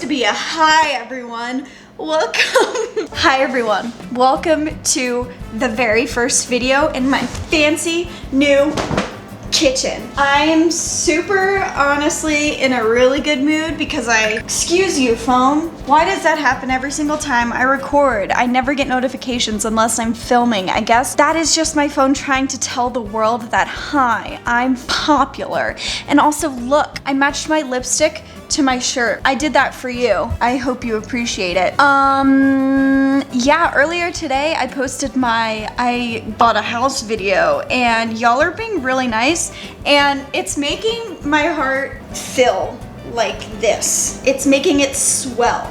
to be a hi everyone. Welcome. Hi everyone. Welcome to the very first video in my fancy new kitchen. I'm super honestly in a really good mood because excuse you phone. Why does that happen every single time I record? I never get notifications unless I'm filming. I guess that is just my phone trying to tell the world that hi, I'm popular. And also look, I matched my lipstick to my shirt. I did that for you. I hope you appreciate it. Yeah, earlier today I posted my I bought a house video and y'all are being really nice and it's making my heart fill like this. It's making it swell.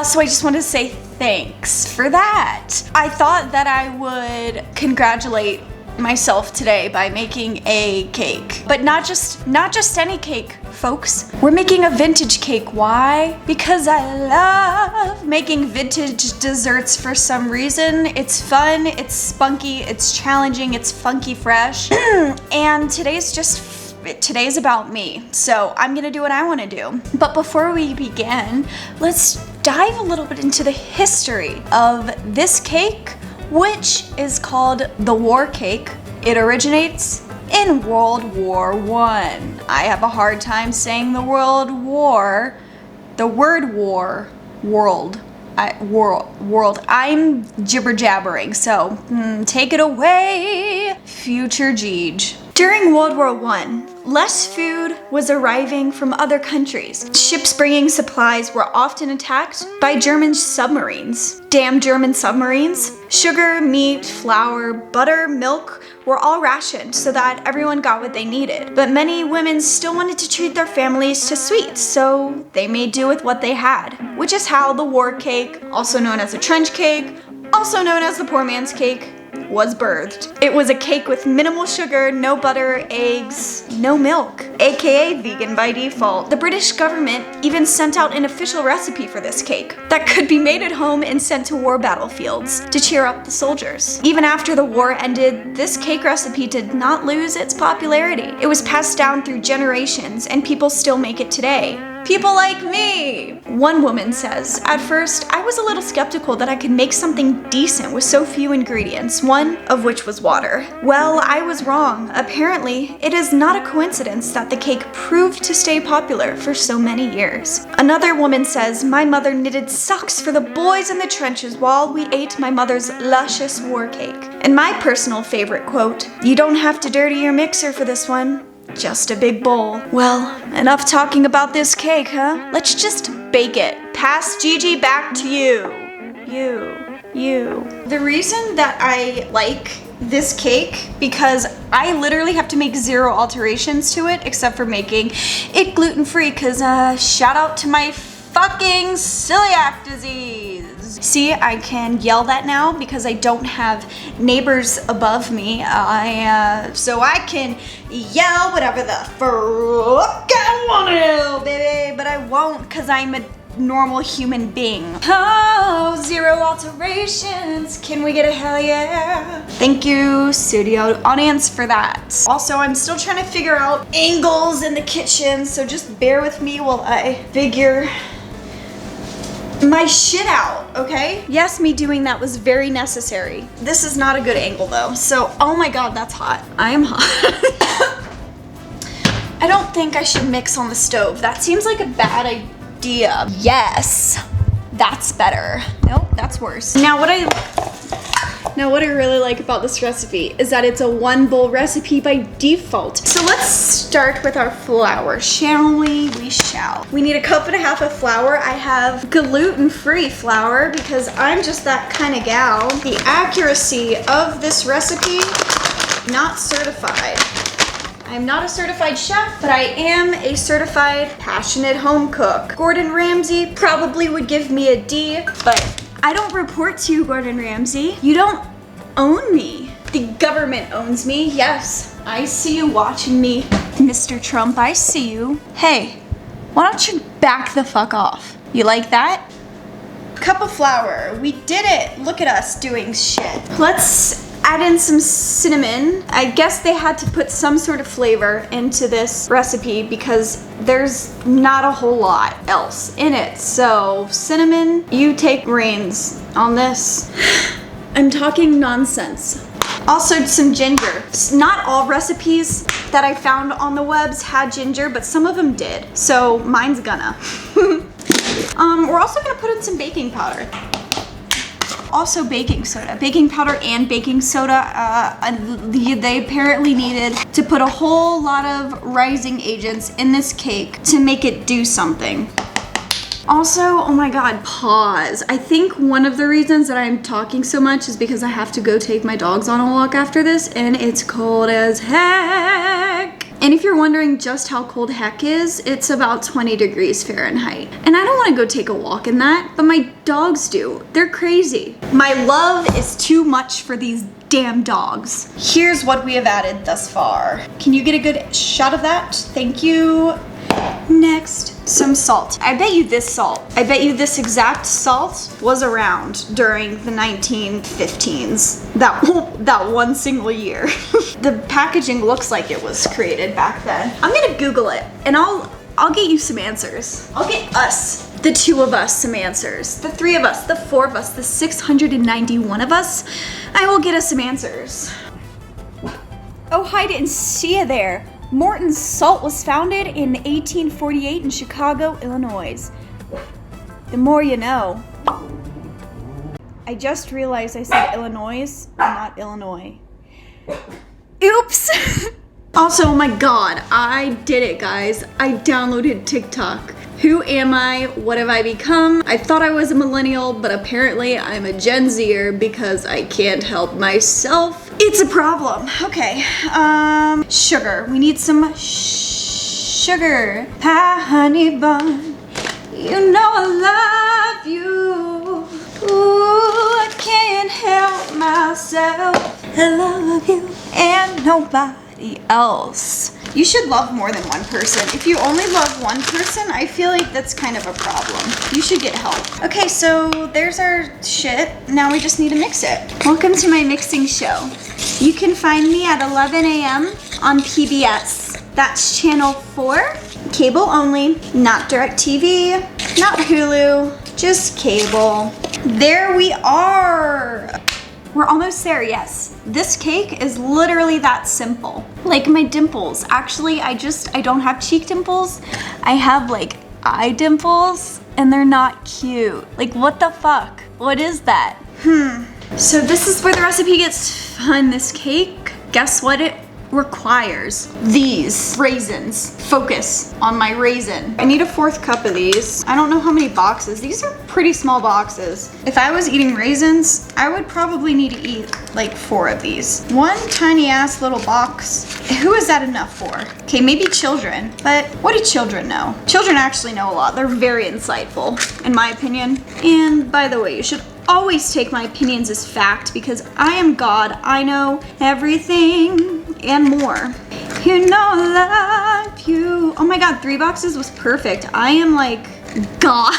So I just want to say thanks for that. I thought that I would congratulate myself today by making a cake, but not just any cake, folks. We're making a vintage cake. Why? Because I love making vintage desserts for some reason. It's fun, it's spunky, it's challenging, it's funky fresh. And today's about me. So I'm gonna do what I wanna do. But before we begin, let's dive a little bit into the history of this cake, which is called the war cake. It originates in World War I. I have a hard time saying the word war. I'm jibber jabbering, so take it away, future Jeej. During World War I, less food was arriving from other countries. Ships bringing supplies were often attacked by German submarines. Damn German submarines. Sugar, meat, flour, butter, milk were all rationed so that everyone got what they needed. But many women still wanted to treat their families to sweets, so they made do with what they had, which is how the war cake, also known as a trench cake, also known as the poor man's cake, was birthed. It was a cake with minimal sugar, no butter, eggs, no milk, aka vegan by default. The British government even sent out an official recipe for this cake that could be made at home and sent to war battlefields to cheer up the soldiers. Even after the war ended, this cake recipe did not lose its popularity. It was passed down through generations and people still make it today. People like me! One woman says, at first, I was a little skeptical that I could make something decent with so few ingredients, one of which was water. Well, I was wrong. Apparently, it is not a coincidence that the cake proved to stay popular for so many years. Another woman says, my mother knitted socks for the boys in the trenches while we ate my mother's luscious war cake. And my personal favorite quote, you don't have to dirty your mixer for this one. Just a big bowl. Well, enough talking about this cake, huh? Let's just bake it. Pass Gigi back to you. You. The reason that I like this cake, because I literally have to make 0 alterations to it except for making it gluten-free, because shout out to my fucking celiac disease. See, I can yell that now because I don't have neighbors above me. So I can yell whatever the fuck I want to, baby, but I won't because I'm a normal human being. Oh, 0 alterations. Can we get a hell yeah? Thank you, studio audience, for that. Also, I'm still trying to figure out angles in the kitchen, so just bear with me while I figure my shit out, okay? Yes, me doing that was very necessary. This is not a good angle though, so oh my god, that's hot. I am hot. I don't think I should mix on the stove. That seems like a bad idea. Yes, that's better. Nope, that's worse. Now what I really like about this recipe is that it's a 1-bowl recipe by default. So let's start with our flour, shall we? We shall. We need 1.5 cups of flour. I have gluten-free flour because I'm just that kind of gal. The accuracy of this recipe, not certified. I'm not a certified chef, but I am a certified passionate home cook. Gordon Ramsay probably would give me a D, but I don't report to you, Gordon Ramsay. You don't own me. The government owns me. Yes, I see you watching me. Mr. Trump, I see you. Hey, why don't you back the fuck off? You like that? Cup of flour. We did it. Look at us doing shit. Let's Add in some cinnamon. I guess they had to put some sort of flavor into this recipe because there's not a whole lot else in it. So cinnamon, you take reins on this. I'm talking nonsense. Also some ginger. Not all recipes that I found on the webs had ginger, but some of them did. So mine's gonna. We're also gonna put in some baking powder. Also baking soda. Baking powder and baking soda, they apparently needed to put a whole lot of rising agents in this cake to make it do something. Also, oh my god, pause. I think one of the reasons that I'm talking so much is because I have to go take my dogs on a walk after this, and it's cold as heck. And if you're wondering just how cold heck is, it's about 20 degrees Fahrenheit. And I don't want to go take a walk in that, but my dogs do. They're crazy. My love is too much for these damn dogs. Here's what we have added thus far. Can you get a good shot of that? Thank you. Next, some salt. I bet you this exact salt was around during the 1915s. That one single year. The packaging looks like it was created back then. I'm gonna Google it and I'll get you some answers. I'll get us, the 2 of us, some answers. The 3 of us, the 4 of us, the 691 of us. I will get us some answers. Oh, hi, didn't see you there. Morton's Salt was founded in 1848 in Chicago, Illinois. The more you know. I just realized I said Illinois, not Illinois. Oops! Also, oh my god, I did it, guys. I downloaded TikTok. Who am I? What have I become? I thought I was a millennial, but apparently I'm a Gen Zer because I can't help myself. It's a problem. Okay, sugar. We need some sugar. Hi, honey bun. You know I love you. Ooh, I can't help myself. I love you and nobody else. You should love more than one person. If you only love one person, I feel like that's kind of a problem. You should get help. Okay, so there's our shit. Now we just need to mix it. Welcome to my mixing show. You can find me at 11 a.m. on PBS. That's channel 4, cable only, not DirecTV, not Hulu, just cable. There we are. We're almost there, yes. This cake is literally that simple. Like my dimples. Actually, I don't have cheek dimples. I have like eye dimples and they're not cute. Like what the fuck? What is that? So this is where the recipe gets fun. This cake, guess what it requires? These raisins. Focus on my raisin. I need a 4th cup of these. I don't know how many boxes. These are pretty small boxes. If I was eating raisins, I would probably need to eat like 4 of these. One tiny ass little box. Who is that enough for? Okay, maybe children, but what do children know? Children actually know a lot. They're very insightful, in my opinion. And by the way, you should always take my opinions as fact because I am God. I know everything and more. You know I love you. Oh my god, 3 boxes was perfect. I am like God.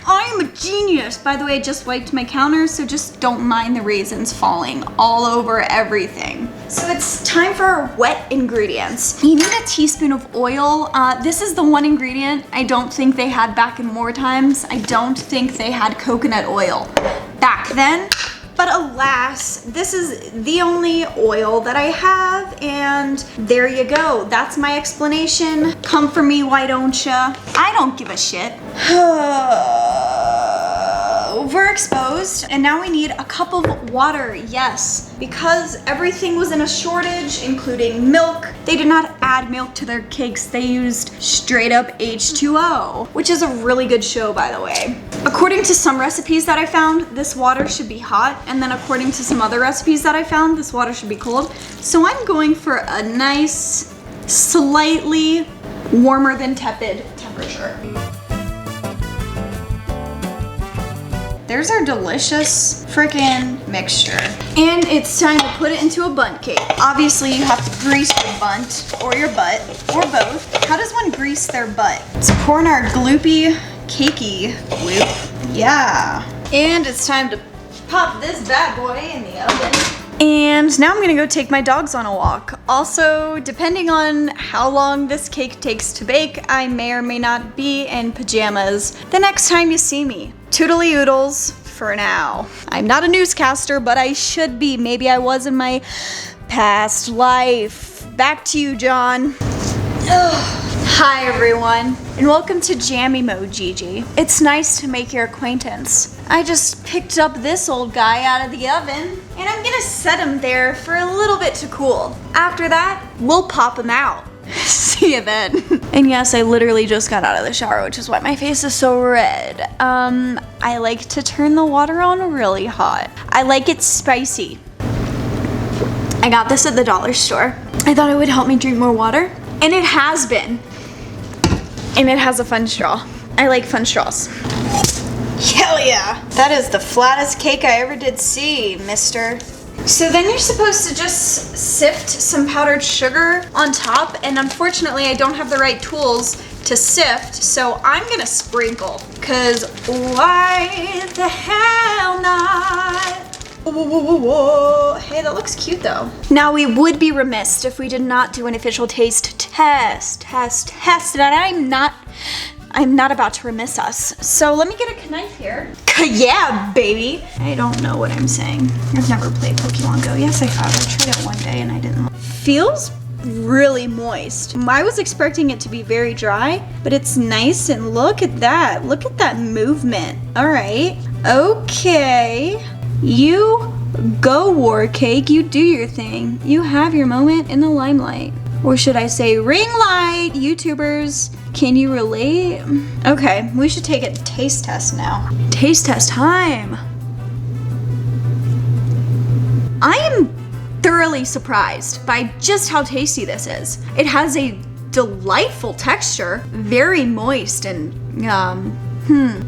I am a genius. By the way, I just wiped my counter, so just don't mind the raisins falling all over everything. So it's time for our wet ingredients. You need a teaspoon of oil. This is the one ingredient I don't think they had back in war times. I don't think they had coconut oil back then. But alas, this is the only oil that I have, and there you go. That's my explanation. Come for me, why don't ya? I don't give a shit. Overexposed, and now we need a cup of water, yes. Because everything was in a shortage, including milk. They did not add milk to their cakes. They used straight up H2O, which is a really good show, by the way. According to some recipes that I found, this water should be hot, and then according to some other recipes that I found, this water should be cold. So I'm going for a nice, slightly warmer than tepid temperature. There's our delicious freaking mixture. And it's time to put it into a bundt cake. Obviously you have to grease your bundt or your butt or both. How does one grease their butt? Let's pour in our gloopy, cakey gloop. Yeah. And it's time to pop this bad boy in the oven. And now I'm gonna go take my dogs on a walk. Also, depending on how long this cake takes to bake, I may or may not be in pajamas the next time you see me. Toodly oodles for now. I'm not a newscaster, but I should be. Maybe I was in my past life. Back to you, John. Hi everyone, and welcome to Jammy Mode, Gigi. It's nice to make your acquaintance. I just picked up this old guy out of the oven, and I'm gonna set him there for a little bit to cool. After that, we'll pop him out. See you then. And yes, I literally just got out of the shower, which is why my face is so red. I like to turn the water on really hot. I like it spicy. I got this at the dollar store. I thought it would help me drink more water, and it has been. And it has a fun straw. I like fun straws. Hell yeah! That is the flattest cake I ever did see, mister. So then you're supposed to just sift some powdered sugar on top, and unfortunately I don't have the right tools to sift, so I'm gonna sprinkle. Cause why the hell not? Whoa. Hey, that looks cute though. Now we would be remiss if we did not do an official taste test. And I'm not about to remiss us. So let me get a knife here. Yeah, baby. I don't know what I'm saying. I've never played Pokemon Go. Yes, I have. I tried it one day and I didn't. Feels really moist. I was expecting it to be very dry, but it's nice, and look at that. Look at that movement. All right. Okay. You go, War Cake. You do your thing. You have your moment in the limelight. Or should I say ring light, YouTubers. Can you relate? Okay, we should take a taste test now. Taste test time. I am thoroughly surprised by just how tasty this is. It has a delightful texture, very moist and,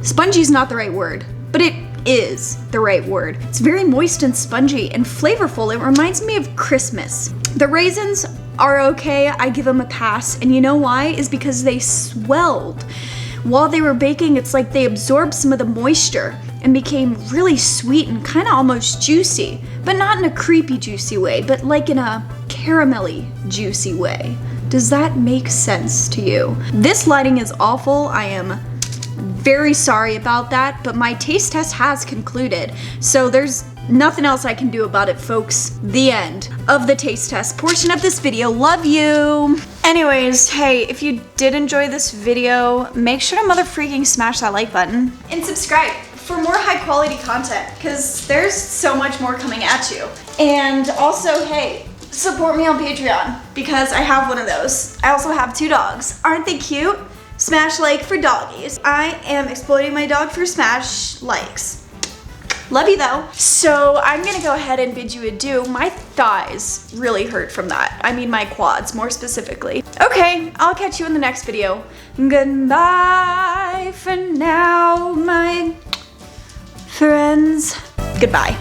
spongy is not the right word, but it is the right word. It's very moist and spongy and flavorful. It reminds me of Christmas. The raisins are okay, I give them a pass, and you know why? Is because they swelled. While they were baking, it's like they absorbed some of the moisture and became really sweet and kind of almost juicy, but not in a creepy juicy way, but like in a caramelly juicy way. Does that make sense to you? This lighting is awful. I am very sorry about that, but my taste test has concluded, so there's nothing else I can do about it, folks. The end of the taste test portion of this video. Love you. Anyways, hey, if you did enjoy this video, make sure to mother-freaking smash that like button and subscribe for more high quality content, because there's so much more coming at you. And also, hey, support me on Patreon, because I have one of those. I also have 2 dogs. Aren't they cute? Smash like for doggies. I am exploiting my dog for smash likes. Love you though. So I'm gonna go ahead and bid you adieu. My thighs really hurt from that. I mean my quads more specifically. Okay, I'll catch you in the next video. Goodbye for now, my friends. Goodbye.